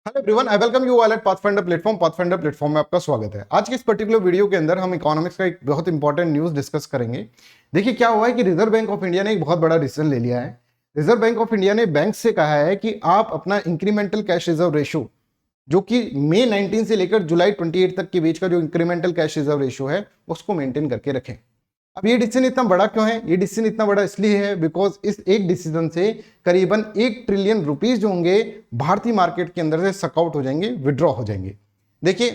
Hello everyone, I welcome you all at pathfinder platform. Pathfinder platform में आपका स्वागत है। आज की इस पर्टिकुलर वीडियो के अंदर हम इकोनॉमिक्स का एक बहुत इंपॉर्टेंट न्यूज डिस्कस करेंगे। देखिए क्या हुआ है कि रिजर्व बैंक ऑफ इंडिया ने एक बहुत बड़ा डिसीजन ले लिया है। रिजर्व बैंक ऑफ इंडिया ने बैंक से कहा है कि आप अपना इंक्रीमेंटल कैश रिजर्व रेशो, जो कि मई 19 से लेकर जुलाई 28 तक के बीच का जो इंक्रीमेंटल कैश रिजर्व रेशो है, उसको मेंटेन करके रखें। अब ये डिसीजन इतना बड़ा क्यों है? ये डिसीजन इतना बड़ा इसलिए है बिकॉज इस एक डिसीजन से करीबन 1 ट्रिलियन रुपीस जो होंगे भारतीय मार्केट के अंदर से सकआउट हो जाएंगे, विड्रॉ हो जाएंगे। देखिए,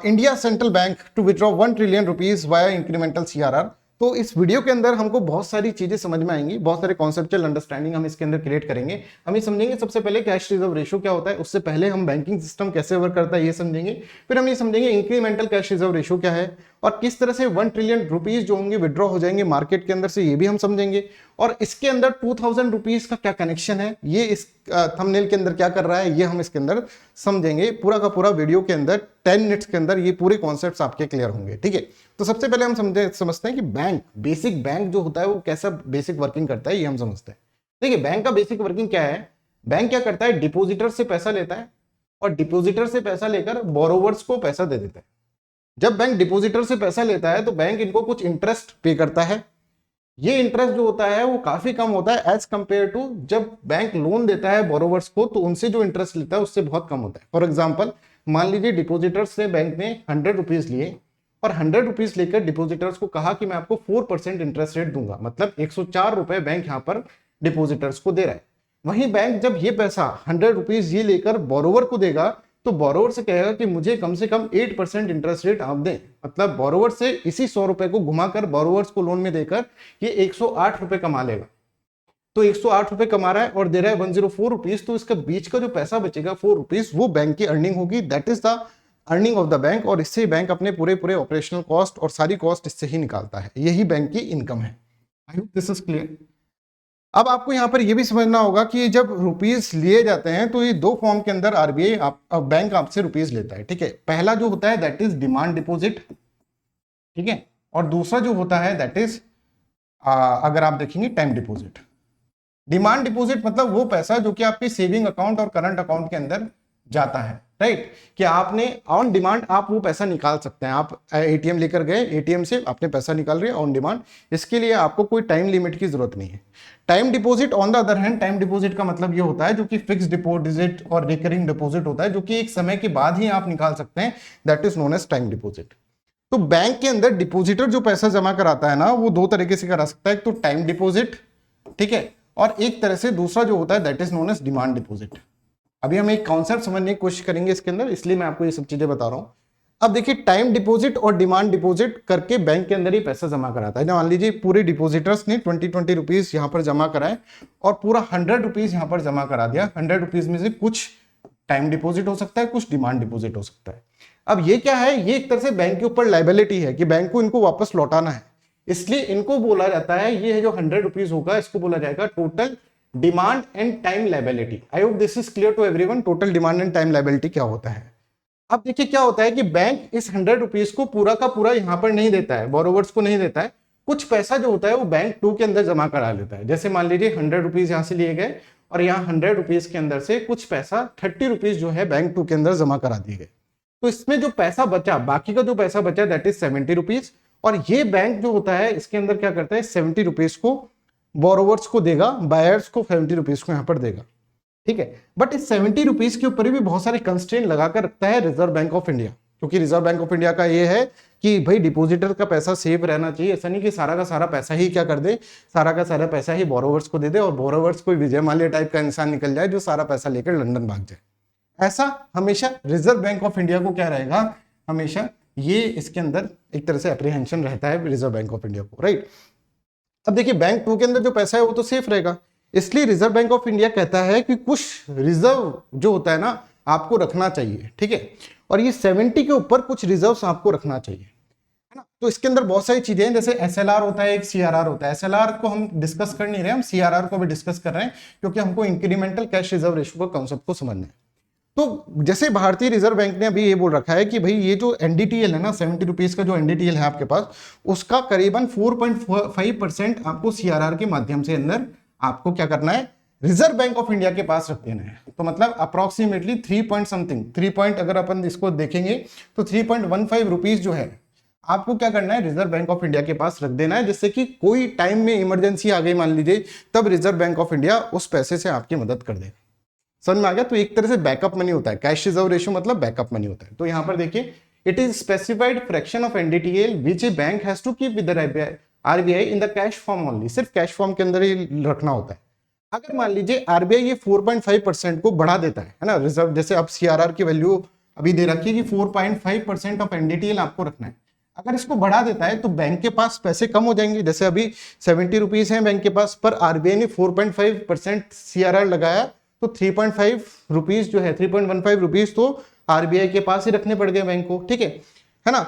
India central bank to withdraw 1 trillion rupees via incremental CRR. तो इस वीडियो के अंदर हमको बहुत सारी चीजें समझ में आएंगी, बहुत सारे कॉन्सेप्चुअल अंडरस्टैंडिंग हम इसके अंदर क्रिएट करेंगे। हम ये समझेंगे सबसे पहले कैश रिजर्व रेशो क्या होता है, उससे पहले हम बैंकिंग सिस्टम कैसे वर्क करता है ये समझेंगे। फिर हम ये समझेंगे इंक्रीमेंटल कैश रिजर्व रेशो क्या है और किस तरह से 1 ट्रिलियन रुपीस जो होंगे विड्रॉ हो जाएंगे मार्केट के अंदर से, ये भी हम समझेंगे। और इसके अंदर 2000 रुपीस का क्या कनेक्शन है, ये इस थंबनेल के अंदर क्या कर रहा है, ये हम इसके अंदर समझेंगे। पूरा का पूरा वीडियो के अंदर 10 मिनट्स के अंदर ये पूरे कॉन्सेप्ट्स आपके क्लियर होंगे। ठीक है, तो सबसे पहले हम समझते हैं कि बैंक, बेसिक बैंक जो होता है वो कैसा बेसिक वर्किंग करता है, ये हम समझते हैं। देखिए, बैंक का बेसिक वर्किंग क्या है। बैंक क्या करता है, डिपोजिटर से पैसा लेता है और डिपोजिटर से पैसा लेकर बोरोवर्स को पैसा दे देता है। जब बैंक डिपोजिटर से पैसा लेता है तो बैंक इनको कुछ इंटरेस्ट पे करता है। ये इंटरेस्ट जो होता है वो काफी कम होता है एज कंपेयर टू जब बैंक लोन देता है बोरोवर्स को, तो उनसे जो इंटरेस्ट लेता है उससे बहुत कम होता है। फॉर एग्जाम्पल, मान लीजिए डिपोजिटर्स से बैंक ने 100 रुपीज लिए और 100 रुपीज लेकर डिपोजिटर्स को कहा कि मैं आपको 4% इंटरेस्ट रेट दूंगा, मतलब 104 रुपए बैंक यहाँ पर डिपोजिटर्स को दे रहा है। वहीं बैंक जब ये पैसा 100 रुपीज ये लेकर बोरोवर को देगा तो बोरोवर से कहेगा कि मुझे कम से कम 8% इंटरेस्ट रेट आप दें, मतलब बोरोवर से इसी 100 रुपए को घुमाकर बोरोवर्स को लोन में देकर ये 108 रुपए कमा लेगा। तो 108 रुपए कमा रहा है और दे रहा है 104 रुपीज, तो इसका बीच का जो पैसा बचेगा 4 रुपीज, वो बैंक की अर्निंग होगी। That is the earning of the bank. और इससे बैंक अपने पूरे पूरे ऑपरेशनल कॉस्ट और सारी कॉस्ट इससे ही निकालता है। यही बैंक की इनकम है। I hope this is clear. अब आपको यहां पर यह भी समझना होगा कि जब रुपीस लिए जाते हैं तो ये दो फॉर्म के अंदर आरबीआई बैंक आपसे रुपीस लेता है। ठीक है, पहला जो होता है दैट इज डिमांड डिपॉजिट, ठीक है, और दूसरा जो होता है दैट इज अगर आप देखेंगे टाइम डिपॉजिट। डिमांड डिपॉजिट मतलब वो पैसा जो कि आपके सेविंग अकाउंट और करंट अकाउंट के अंदर जाता है, राइट, कि आपने ऑन डिमांड आप वो पैसा निकाल सकते हैं। आप एटीएम लेकर गए, एटीएम से आपने पैसा निकाल रहे हैं ऑन डिमांड, इसके लिए आपको कोई टाइम लिमिट की जरूरत नहीं है। Time deposit on the other hand, time deposit का मतलब ये होता है जो कि फिक्स डिपॉजिट और रिकरिंग डिपॉजिट होता है, जो कि एक समय के बाद ही आप निकाल सकते हैं, that is known as time deposit. तो बैंक के अंदर डिपॉजिटर जो पैसा जमा कराता है ना, वो दो तरीके से करा सकता है, एक तो टाइम डिपॉजिट, ठीक है, और एक तरह से दूसरा जो होता है that is known as demand deposit. अभी हम एक कॉन्सेप्ट समझने की कोशिश करेंगे इसके अंदर, इसलिए मैं आपको ये सब चीजें बता रहा हूं। अब देखिए, टाइम डिपॉजिट और डिमांड डिपॉजिट करके बैंक के अंदर ही पैसा जमा कराता है। मान लीजिए पूरे डिपॉजिटर्स ने 20 रुपीज यहां पर जमा कराए और पूरा 100 रुपीज यहां पर जमा करा दिया। 100 रुपीज में से कुछ टाइम डिपॉजिट हो सकता है, कुछ डिमांड डिपॉजिट हो सकता है। अब ये क्या है, ये एक तरह से बैंक के ऊपर लाइबिलिटी है कि बैंक को इनको वापस लौटाना है, इसलिए इनको बोला जाता है, ये जो 100 रुपीज होगा इसको बोला जाएगा total demand and time liability. I hope this is clear to everyone. Total demand and time liability क्या होता है। अब देखिए क्या होता है कि बैंक इस 100 रुपीज को पूरा का पूरा यहां पर नहीं देता है, बोरोवर्स को नहीं देता है। कुछ पैसा जो होता है वो बैंक 2 के अंदर जमा करा लेता है। जैसे मान लीजिए 100 रुपीज यहां से लिए गए और यहाँ 100 रुपीज के अंदर से कुछ पैसा 30 रुपीज जो है बैंक 2 के अंदर जमा करा दिए गए। तो इसमें जो पैसा बचा, बाकी का जो पैसा बचा दैट इज 70 रुपीज, और ये बैंक जो होता है इसके अंदर क्या करता है, 70 रुपीज को बोरोवर्स को देगा, बायर्स को 70 रुपीज को यहां पर देगा, ठीक है। बट इस 70 रुपीज के ऊपर भी बहुत सारे कंस्ट्रेंट लगाकर रखता है रिजर्व बैंक ऑफ इंडिया, क्योंकि रिजर्व बैंक ऑफ इंडिया का ये है कि भाई डिपॉजिटर का पैसा सेफ रहना चाहिए। ऐसा नहीं कि सारा का सारा पैसा ही क्या कर दे, सारा का सारा पैसा ही बोरोवर्स को दे दे और बोरोवर्स कोई विजय माल्या टाइप का इंसान निकल जाए जो सारा पैसा लेकर लंदन भाग जाए। ऐसा हमेशा रिजर्व बैंक ऑफ इंडिया को क्या रहेगा, हमेशा ये इसके अंदर एक तरह से अप्रीहेंशन रहता है रिजर्व बैंक ऑफ इंडिया को, राइट। अब देखिए, बैंक 2 के अंदर जो पैसा है वो तो सेफ रहेगा, इसलिए रिजर्व बैंक ऑफ इंडिया कहता है कि कुछ रिजर्व जो होता है ना आपको रखना चाहिए, ठीक है, और ये 70 के ऊपर कुछ रिजर्व्स आपको रखना चाहिए, है ना। तो इसके अंदर बहुत सारी चीजें हैं, जैसे एसएलआर होता है, एक सीआरआर होता है। एसएलआर को हम डिस्कस कर नहीं रहे, हम सीआरआर को भी डिस्कस कर रहे हैं क्योंकि हमको इंक्रीमेंटल कैश रिजर्व रेशियो का कॉन्सेप्ट को समझना है। तो जैसे भारतीय रिजर्व बैंक ने अभी ये बोल रखा है कि भाई ये जो एनडीटीएल है ना, 70 रुपीज का जो एनडीटीएल है आपके पास, उसका करीबन 4.5% आपको सीआरआर के माध्यम से अंदर आपको क्या करना है, रिजर्व बैंक ऑफ इंडिया के पास रख देना है। तो मतलब अप्रोक्सीमेटली 3 पॉइंट समथिंग 3 पॉइंट अगर अपन इसको देखेंगे तो 3.15 रुपीज जो है आपको क्या करना है, रिजर्व बैंक ऑफ इंडिया के पास रख देना है, जिससे कि कोई टाइम में इमरजेंसी आ गई मान लीजिए, तब रिजर्व बैंक ऑफ इंडिया उस पैसे से आपकी मदद कर देगा। समझ में आ गया? तो एक तरह से बैकअप मनी होता है, कैश रिजर्व रेशियो मतलब बैकअप मनी होता है। तो यहां पर देखिए, it is specified fraction of NDTL which a bank has to keep with RBI in the cash form only. सिर्फ कैश फॉर्म के अंदर ही रखना होता है। अगर मान लीजिए आरबीआई ये 4.5% को बढ़ा देता है ना रिजर्व, जैसे अब सीआरआर की वैल्यू अभी दे रखी है कि 4.5% ऑफ एनडीटीएल आपको रखना है। अगर इसको बढ़ा देता है तो बैंक के पास पैसे कम हो जाएंगे। जैसे अभी 70 रुपीज है बैंक के पास, पर आरबीआई ने 4.5% सीआरआर लगाया, तो 3.5 रुपीज जो है 3.15 रुपीज तो आरबीआई के पास ही रखने पड़ गए बैंक को। ठीक है ना?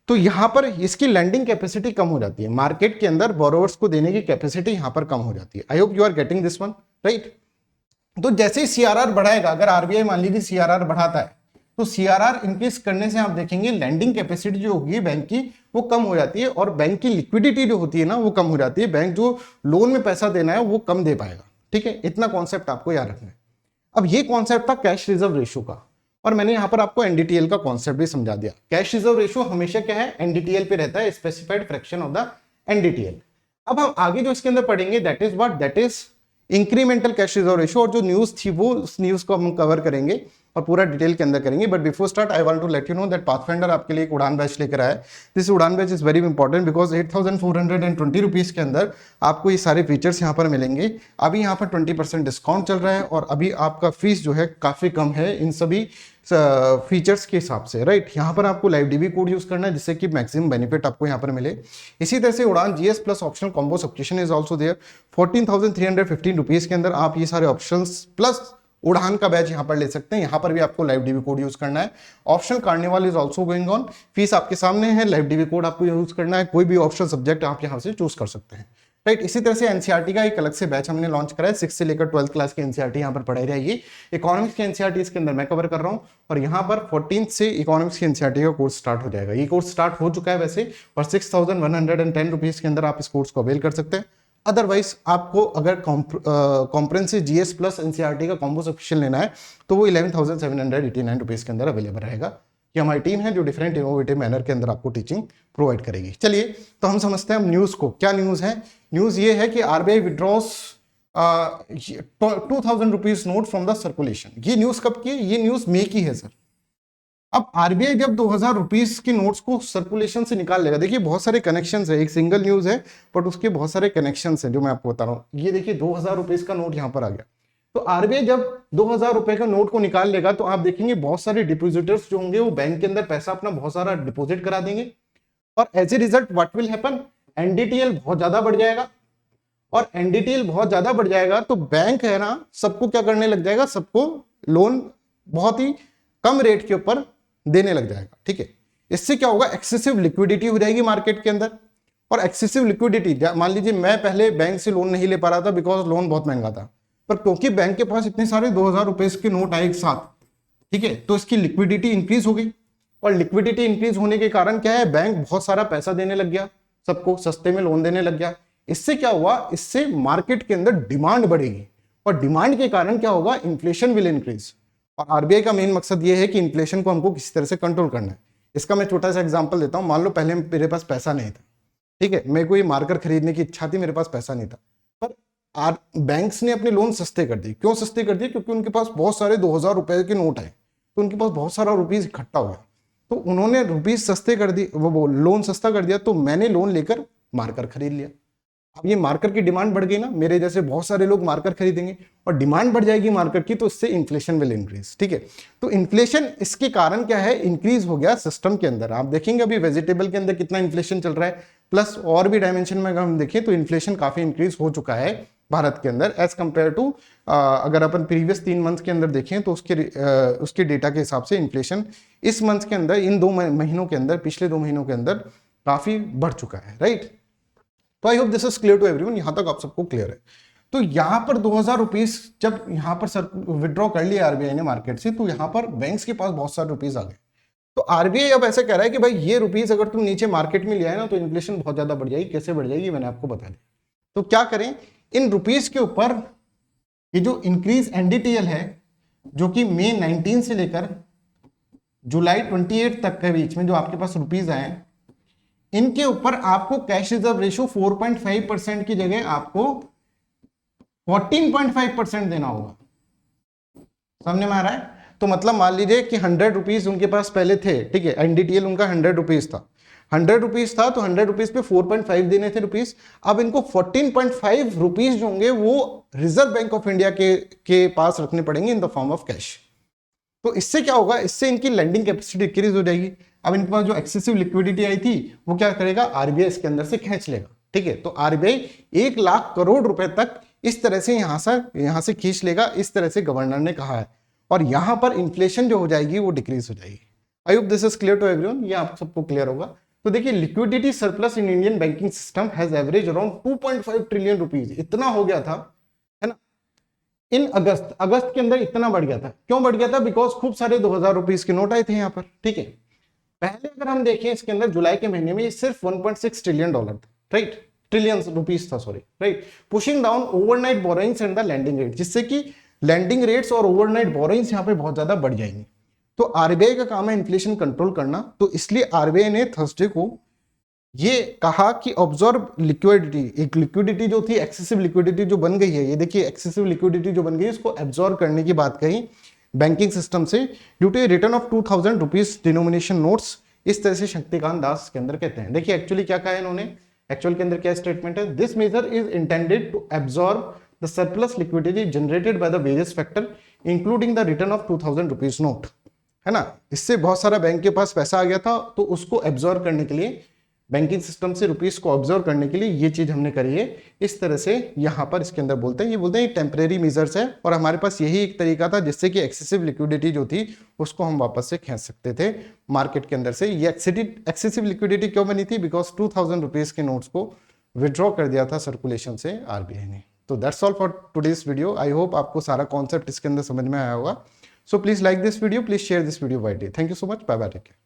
तो यहां पर इसकी लैंडिंग कैपेसिटी कम हो जाती है, मार्केट के अंदर बोरोवर्स को देने की कैपेसिटी यहां पर कम हो जाती है। I hope you are getting this one, right? तो जैसे ही सीआरआर बढ़ाएगा, अगर आरबीआई मान लीजिए सीआरआर बढ़ाता है, तो सीआरआर इंक्रीज करने से आप देखेंगे लैंडिंग कैपेसिटी जो होगी बैंक की वो कम हो जाती है, और बैंक की लिक्विडिटी जो होती है ना वो कम हो जाती है। बैंक जो लोन में पैसा देना है वो कम दे पाएगा। ठीक है, इतना कॉन्सेप्ट आपको याद रखना है। अब ये कॉन्सेप्ट था कैश रिजर्व रेशियो का, और मैंने यहां पर आपको एनडीटीएल का कॉन्सेप्ट भी समझा दिया। कैश रिजर्व रेशियो हमेशा क्या है, एनडीटीएल पे रहता है, specified fraction of the NDTL. अब हम आगे जो इसके अंदर पढ़ेंगे that is what, that is incremental cash reserve ratio. और जो न्यूज थी वो उस न्यूज को हम कवर करेंगे और पूरा डिटेल के अंदर करेंगे। But before start I want to let you know that Pathfinder आपके लिए एक उड़ान बैच लेकर आया है। दिस उड़ान batch is very important because 8,420 rupees के अंदर आपको ये सारे फीचर्स यहाँ पर मिलेंगे। अभी यहाँ पर 20% डिस्काउंट चल रहा है, और अभी आपका फीस जो है काफी कम है इन सभी फीचर्स के हिसाब से, राइट? यहाँ पर आपको लाइव डीबी कोड यूज करना है जिससे कि मैक्सिमम बेनिफिट आपको यहाँ पर मिले। इसी तरह से Udaan GS plus optional combo subscription is also there. 14,315 rupees के अंदर आप ये सारे ऑप्शंस प्लस उड़ान का बैच यहाँ पर ले सकते हैं। यहाँ पर भी आपको लाइव डीबी कोड यूज करना है। Optional carnival is also going on. Fees आपके सामने है, लाइव डीबी कोड आपको यूज करना है। कोई भी ऑप्शनल सब्जेक्ट आप यहाँ से चूज कर सकते हैं, राइट? इसी तरह से एनसीईआरटी का एक अलग से बैच हमने लॉन्च करा है। 6 से लेकर 12th क्लास की एनसीईआरटी यहाँ पर पढ़ाई जाएगी। इकोनॉमिक्स की एनसीईआरटी इसके अंदर मैं कवर कर रहा हूँ, और यहाँ पर 14th से इकोनॉमिक्स की एनसीईआरटी का कोर्स स्टार्ट हो जाएगा। ये कोर्स स्टार्ट हो चुका है वैसे, और 6,110 रुपीज के अंदर आप इस कोर्स को अवेल कर सकते हैं। अदरवाइज आपको अगर कॉम्प्रेंसिव जीएस प्लस एनसीईआरटी का कॉम्बो सब्सक्रिप्शन लेना है तो वो 11,789 रुपीज के अंदर अवेलेबल रहेगा। ये हमारी टीम है जो डिफरेंट इनोवेटिव मैनर के अंदर आपको टीचिंग प्रोवाइड करेगी। चलिए तो हम समझते हैं हम न्यूज को। क्या न्यूज है? न्यूज ये है कि RBI withdraws 2,000 rupees note from the circulation. ये न्यूज कब की है? ये न्यूज मई की है सर। अब आरबीआई जब 2,000 रुपीज की नोट्स को सर्कुलेशन से निकाल लेगा, देखिए बहुत सारे कनेक्शंस है, एक सिंगल न्यूज है बट उसके बहुत सारे कनेक्शंस हैं जो मैं आपको बता रहा हूँ। ये देखिए 2,000 रुपीज का नोट यहाँ पर आ गया। तो आरबीआई जब 2,000 रुपए का नोट को निकाल लेगा तो आप देखेंगे बहुत सारे डिपोजिटर्स जो होंगे वो बैंक के अंदर पैसा अपना बहुत सारा डिपोजिट करा देंगे, और as a result what will happen, NDTL बहुत ज्यादा बढ़ जाएगा। और एनडीटीएल बहुत ज्यादा बढ़ जाएगा तो बैंक है ना सबको क्या करने लग जाएगा, सबको लोन बहुत ही कम रेट के ऊपर देने लग जाएगा। ठीक है, इससे क्या होगा, एक्सेसिव लिक्विडिटी हो जाएगी मार्केट के अंदर। और एक्सेसिव लिक्विडिटी, मान लीजिए मैं पहले बैंक से लोन नहीं ले पा रहा था बिकॉज लोन बहुत महंगा था, पर क्योंकि बैंक के पास इतने सारे 2,000 रुपए के नोट आए एक साथ, ठीक है, तो इसकी लिक्विडिटी इंक्रीज हो गई। और लिक्विडिटी इंक्रीज होने के कारण क्या है, बैंक बहुत सारा पैसा देने लग गया, सबको सस्ते में लोन देने लग गया। इससे क्या हुआ, इससे मार्केट के अंदर डिमांड बढ़ेगी, और डिमांड के कारण क्या होगा, इन्फ्लेशन विल इंक्रीज। और आरबीआई का मेन मकसद ये है कि इन्फ्लेशन को हमको किसी तरह से कंट्रोल करना है। इसका मैं छोटा सा एग्जांपल देता हूं। मान लो पहले मेरे पास पैसा नहीं था, ठीक है, मेरे को ये मार्कर खरीदने की इच्छा थी, मेरे पास पैसा नहीं था, पर बैंक्स ने अपने लोन सस्ते कर दिए। क्यों सस्ते कर दिए? क्योंकि उनके पास बहुत सारे 2,000 रुपए के नोट आए, तो उनके पास बहुत सारा रुपीज इकट्ठा हो गया, तो उन्होंने रुपीज सस्ते कर दिए, वो लोन सस्ता कर दिया, तो मैंने लोन लेकर मार्कर खरीद लिया। अब ये मार्कर की डिमांड बढ़ गई ना, मेरे जैसे बहुत सारे लोग मार्कर खरीदेंगे और डिमांड बढ़ जाएगी मार्कर की, तो इससे इन्फ्लेशन विल इंक्रीज। ठीक है, तो इन्फ्लेशन इसके कारण क्या है, इंक्रीज हो गया सिस्टम के अंदर। आप देखेंगे अभी वेजिटेबल के अंदर कितना इन्फ्लेशन चल रहा है, प्लस और भी डायमेंशन में अगर हम देखें तो इन्फ्लेशन काफी इंक्रीज हो चुका है भारत के अंदर एज कंपेयर टू, अगर अपन प्रीवियस 3 मंथ के अंदर देखें तो उसके डेटा के हिसाब से इन्फ्लेशन इस मंथ के अंदर, इन 2 महीनों के अंदर, पिछले 2 महीनों के अंदर काफी बढ़ चुका है, राइट। तो I hope this is clear to everyone, यहां तक आप सबको क्लियर है। तो यहां पर 2,000 रुपीज जब यहां पर सर विड्रॉ कर लिया आरबीआई ने मार्केट से, तो यहां पर बैंक्स के पास बहुत सारे रुपीज आ गए। तो आरबीआई अब ऐसे कह रहा है कि भाई ये रुपीज अगर तुम नीचे मार्केट में ले आए ना तो इन्फ्लेशन बहुत ज्यादा बढ़ जाएगी। कैसे बढ़ जाएगी मैंने आपको बता दिया। तो क्या करें, इन रुपीज के ऊपर ये जो इंक्रीज एनडीटीएल है जो कि मई 19 से लेकर जुलाई 28 तक के बीच में जो आपके पास रुपीज आए, इनके ऊपर आपको कैश रिजर्व रेशियो 4.5% की जगह आपको 14.5% देना होगा। समझ में आ रहा है? तो मतलब मान लीजिए कि 100 रुपीज उनके पास पहले थे, ठीक है, एनडीटीएल उनका 100 रुपीज था, 100 रुपीज था तो 100 रुपीज पे 4.5 देने थे रुपीज। अब इनको 14.5 रुपीज जो होंगे वो रिजर्व बैंक ऑफ इंडिया के पास रखने पड़ेंगे in the form of cash. तो इससे क्या होगा, इससे इनकी लैंडिंग कैपेसिटी डिक्रीज हो जाएगी। अब इनके पास जो एक्सेसिव लिक्विडिटी आई थी वो क्या करेगा, आरबीआई इसके अंदर से खींच लेगा, ठीक है। तो आरबीआई 1 लाख करोड़ रुपए तक इस तरह से यहां से खींच लेगा, इस तरह से गवर्नर ने कहा है। और यहां पर इन्फ्लेशन जो हो जाएगी वो डिक्रीज हो जाएगी। I hope this is clear to everyone, ये आप सबको क्लियर होगा। तो देखिए liquidity surplus in Indian banking system has average around 2.5 trillion rupees, इतना हो गया था, है ना, इन अगस्त के अंदर इतना बढ़ गया था। क्यों बढ़ गया था? बिकॉज खूब सारे 2000 रुपीज के नोट आए थे यहाँ पर, ठीक है। पहले अगर हम देखें इसके अंदर जुलाई के महीने में सिर्फ 1.6 ट्रिलियन डॉलर था, राइट, ट्रिलियन रुपीज था, sorry, right, pushing down overnight borrowings and the landing rate, जिससे कि लैंडिंग रेट्स और ओवरनाइट बोरोइंग्स यहाँ पे बहुत ज्यादा बढ़ जाएंगी। तो आरबीआई का काम है इन्फ्लेशन कंट्रोल करना, तो इसलिए आरबीआई ने थर्सडे को ये कहा कि ऑब्जर्व लिक्विडिटी, एक लिक्विडिटी जो थी, एक्सेसिव लिक्विडिटी जो बन गई है, ये देखिए एक्सेसिव लिक्विडिटी जो बन गई है, इसको एब्जॉर्ब करने की बात कही बैंकिंग सिस्टम से due to return of 2000 rupees denomination notes. इस तरह से शक्तिकांत दास के अंदर कहते हैं। देखिए एक्चुअली क्या कहा है इन्होंने, एक्चुअल के अंदर क्या स्टेटमेंट है, this measure is intended to absorb the surplus liquidity generated by the various factor including the return of 2000 rupees note, है ना। इससे बहुत सारा बैंक के पास पैसा आ गया था, तो उसको एब्जॉर्ब करने के लिए, बैंकिंग सिस्टम से रुपीस को ऑब्जर्व करने के लिए ये चीज हमने करी है। इस तरह से यहां पर इसके अंदर बोलते हैं, ये बोलते हैं टेम्परेरी मेजर्स है, और हमारे पास यही एक तरीका था जिससे कि एक्सेसिव लिक्विडिटी जो थी उसको हम वापस से खींच सकते थे मार्केट के अंदर से। ये एक्सेसिव लिक्विडिटी क्यों बनी थी? बिकॉज 2000 रुपीज के नोट्स को विड्रॉ कर दिया था सर्कुलेशन से आरबीआई ने। तो that's all for today's video. I hope आपको सारा कॉन्सेप्ट इसके अंदर समझ में आया होगा। So please like this video, please share this video widely. Thank you so much, bye bye, take care.